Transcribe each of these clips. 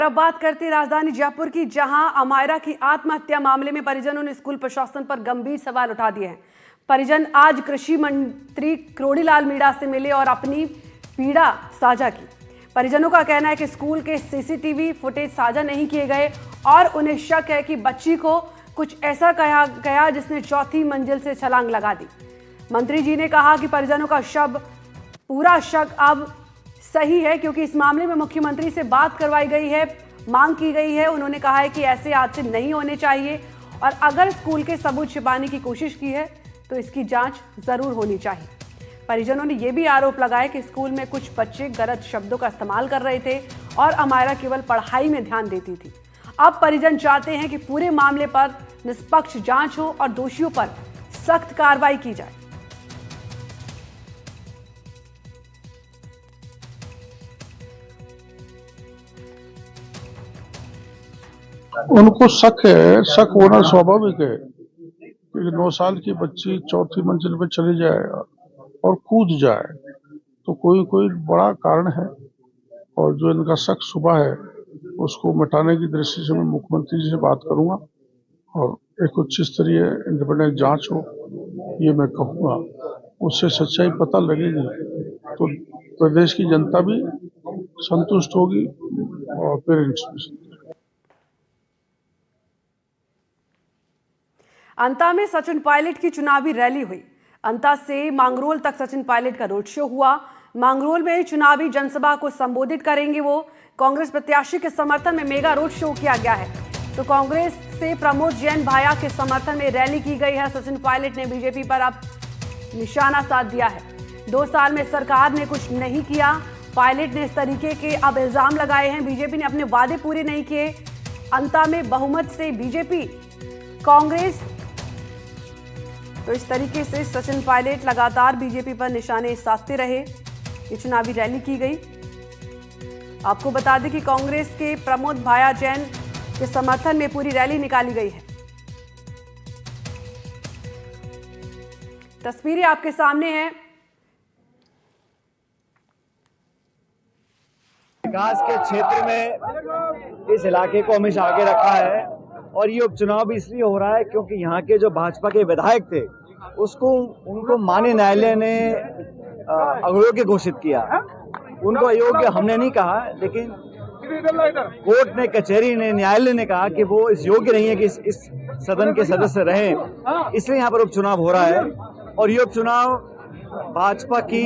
अब बात करते हैं राजधानी जयपुर की, जहां अमायरा की आत्महत्या मामले में परिजनों ने स्कूल प्रशासन पर गंभीर सवाल उठा दिए हैं। परिजन आज कृषि मंत्री करोड़ीलाल मीणा से मिले और अपनी पीड़ा साझा की। परिजनों का कहना है कि स्कूल के सीसीटीवी फुटेज साझा नहीं किए गए और उन्हें शक है कि बच्ची को कुछ ऐसा कहा गया जिसने चौथी मंजिल से छलांग लगा दी। मंत्री जी ने कहा कि परिजनों का पूरा शक अब सही है, क्योंकि इस मामले में मुख्यमंत्री से बात करवाई गई है, मांग की गई है। उन्होंने कहा है कि ऐसे हादसे नहीं होने चाहिए और अगर स्कूल के सबूत छिपाने की कोशिश की है तो इसकी जांच जरूर होनी चाहिए। परिजनों ने यह भी आरोप लगाया कि स्कूल में कुछ बच्चे गलत शब्दों का इस्तेमाल कर रहे थे और अमायरा केवल पढ़ाई में ध्यान देती थी। अब परिजन चाहते हैं कि पूरे मामले पर निष्पक्ष जांच हो और दोषियों पर सख्त कार्रवाई की जाए। उनको शक है, शक होना स्वाभाविक है, क्योंकि 9 साल की बच्ची चौथी मंजिल पर चली जाए और कूद जाए तो कोई बड़ा कारण है। और जो इनका शक सुबह है उसको मिटाने की दृष्टि से मैं मुख्यमंत्री जी से बात करूंगा और एक उच्च स्तरीय इंडिपेंडेंट जांच हो, ये मैं कहूँगा। उससे सच्चाई पता लगेगी तो प्रदेश की जनता भी संतुष्ट होगी और पेरेंट्स भी। अंता में सचिन पायलट की चुनावी रैली हुई। अंता से मांगरोल तक सचिन पायलट का रोड शो हुआ। मांगरोल में चुनावी जनसभा को संबोधित करेंगे वो। कांग्रेस प्रत्याशी के समर्थन में मेगा रोड शो किया गया है, तो कांग्रेस से प्रमोद जैन भाया के समर्थन में रैली की गई है। सचिन पायलट ने बीजेपी पर अब निशाना साध दिया है। 2 साल में सरकार ने कुछ नहीं किया, पायलट ने इस तरीके के अब इल्जाम लगाए हैं। बीजेपी ने अपने वादे पूरे नहीं किए। अंता में बहुमत से बीजेपी कांग्रेस, तो इस तरीके से सचिन पायलट लगातार बीजेपी पर निशाने साधते रहे। ये चुनावी रैली की गई। आपको बता दें कि कांग्रेस के प्रमोद भाया जैन के समर्थन में पूरी रैली निकाली गई है। तस्वीरें आपके सामने हैं। विकास के क्षेत्र में इस इलाके को हमेशा आगे रखा है और ये उपचुनाव भी इसलिए हो रहा है क्योंकि यहाँ के जो भाजपा के विधायक थे उनको माननीय न्यायालय ने अयोग्य घोषित किया। उनको अयोग्य हमने नहीं कहा, लेकिन कोर्ट ने, कचहरी ने, न्यायालय ने कहा कि वो इस योग्य नहीं है कि इस सदन के सदस्य रहें। इसलिए यहाँ पर उपचुनाव हो रहा है और ये उपचुनाव भाजपा की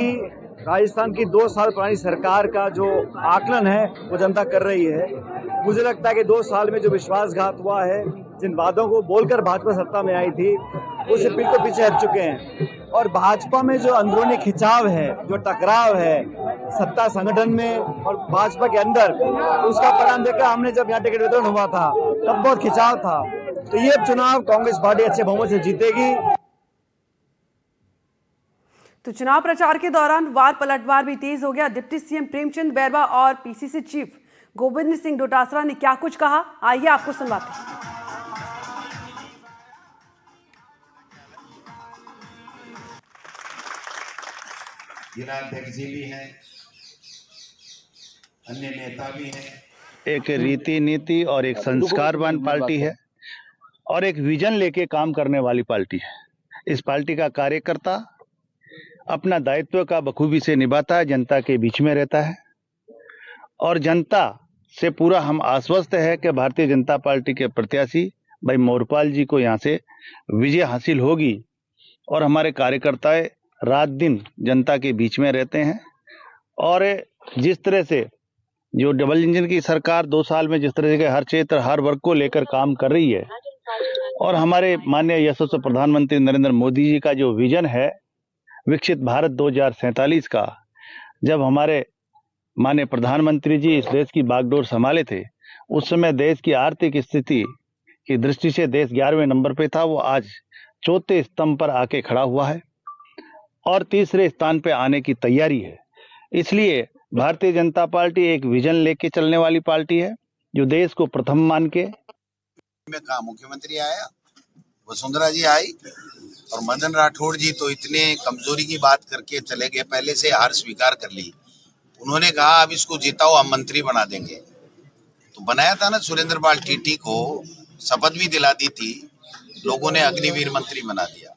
राजस्थान की 2 साल पुरानी सरकार का जो आकलन है वो जनता कर रही है। मुझे लगता है कि 2 साल में जो विश्वासघात हुआ है, जिन वादों को बोलकर भाजपा सत्ता में आई थी, उसे बिल्कुल पीछे हट चुके हैं। और भाजपा में जो अंदरूनी खिंचाव है, जो टकराव है सत्ता संगठन में और भाजपा के अंदर, उसका परिणाम देखा हमने जब यहाँ टिकट वितरण हुआ था तब बहुत खिंचाव था। तो ये चुनाव कांग्रेस पार्टी अच्छे बहुमत से जीतेगी। तो चुनाव प्रचार के दौरान वार पलटवार भी तेज हो गया। डिप्टी सीएम प्रेमचंद बैरवा और पीसीसी चीफ गोविंद सिंह डोटासरा ने क्या कुछ कहा, आइए आपको सुनवाते हैं। जिलाध्यक्ष जी भी हैं, अन्य नेता भी हैं। एक रीति नीति और एक संस्कारवान पार्टी है और एक विजन लेके काम करने वाली पार्टी है। इस पार्टी का कार्यकर्ता अपना दायित्व का बखूबी से निभाता है, जनता के बीच में रहता है और जनता से पूरा हम आश्वस्त है कि भारतीय जनता पार्टी के प्रत्याशी भाई मोरपाल जी को यहाँ से विजय हासिल होगी। और हमारे कार्यकर्ता रात दिन जनता के बीच में रहते हैं और जिस तरह से जो डबल इंजन की सरकार 2 साल में जिस तरह से हर क्षेत्र हर वर्ग को लेकर काम कर रही है और हमारे माननीय यशस्वी प्रधानमंत्री नरेंद्र मोदी जी का जो विजन है विकसित भारत 2047 का, जब हमारे माननीय प्रधानमंत्री जी इस देश की बागडोर संभाले थे उस समय देश की आर्थिक स्थिति की दृष्टि से देश 11वें नंबर पे था, वो आज 4थे स्तंभ पर आके खड़ा हुआ है और 3रे स्थान पे आने की तैयारी है। इसलिए भारतीय जनता पार्टी एक विजन लेके चलने वाली पार्टी है जो देश को प्रथम मान के। में कहा मुख्यमंत्री आया, वसुंधरा जी आई और मदन राठौड़ जी तो इतने कमजोरी की बात करके चले गए, पहले से हार स्वीकार कर ली। उन्होंने कहा अब इसको जिताओ, हम मंत्री बना देंगे। तो बनाया था ना सुरेंद्र पाल टीटी को, शपथ भी दिला दी थी, लोगों ने अग्निवीर मंत्री बना दिया।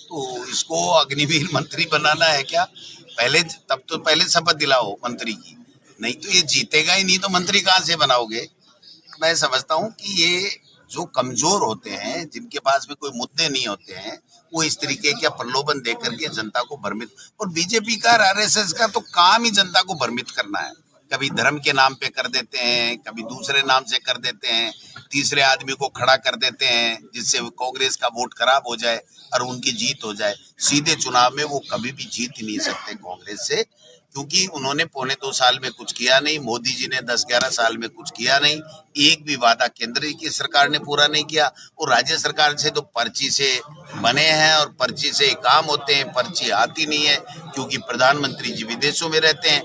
तो इसको अग्निवीर मंत्री बनाना है क्या? तब तो पहले शपथ दिलाओ मंत्री की, नहीं तो ये जीतेगा ही नहीं, तो मंत्री कहाँ से बनाओगे? मैं समझता हूँ कि ये जो कमजोर होते हैं, जिनके पास में कोई मुद्दे नहीं होते हैं, वो इस तरीके का प्रलोभन देकर के जनता को भ्रमित, और बीजेपी का आरएसएस का तो काम ही जनता को भ्रमित करना है। कभी धर्म के नाम पे कर देते हैं, कभी दूसरे नाम से कर देते हैं, तीसरे आदमी को खड़ा कर देते हैं जिससे कांग्रेस का वोट खराब हो जाए और उनकी जीत हो जाए। सीधे चुनाव में वो कभी भी जीत ही नहीं सकते कांग्रेस से, क्योंकि उन्होंने 2.25 साल में कुछ किया नहीं, मोदी जी ने 10-11 साल में कुछ किया नहीं, एक भी वादा केंद्र की सरकार ने पूरा नहीं किया। और राज्य सरकार से तो पर्ची से बने हैं और पर्ची से काम होते हैं, पर्ची आती नहीं है क्योंकि प्रधानमंत्री जी विदेशों में रहते हैं।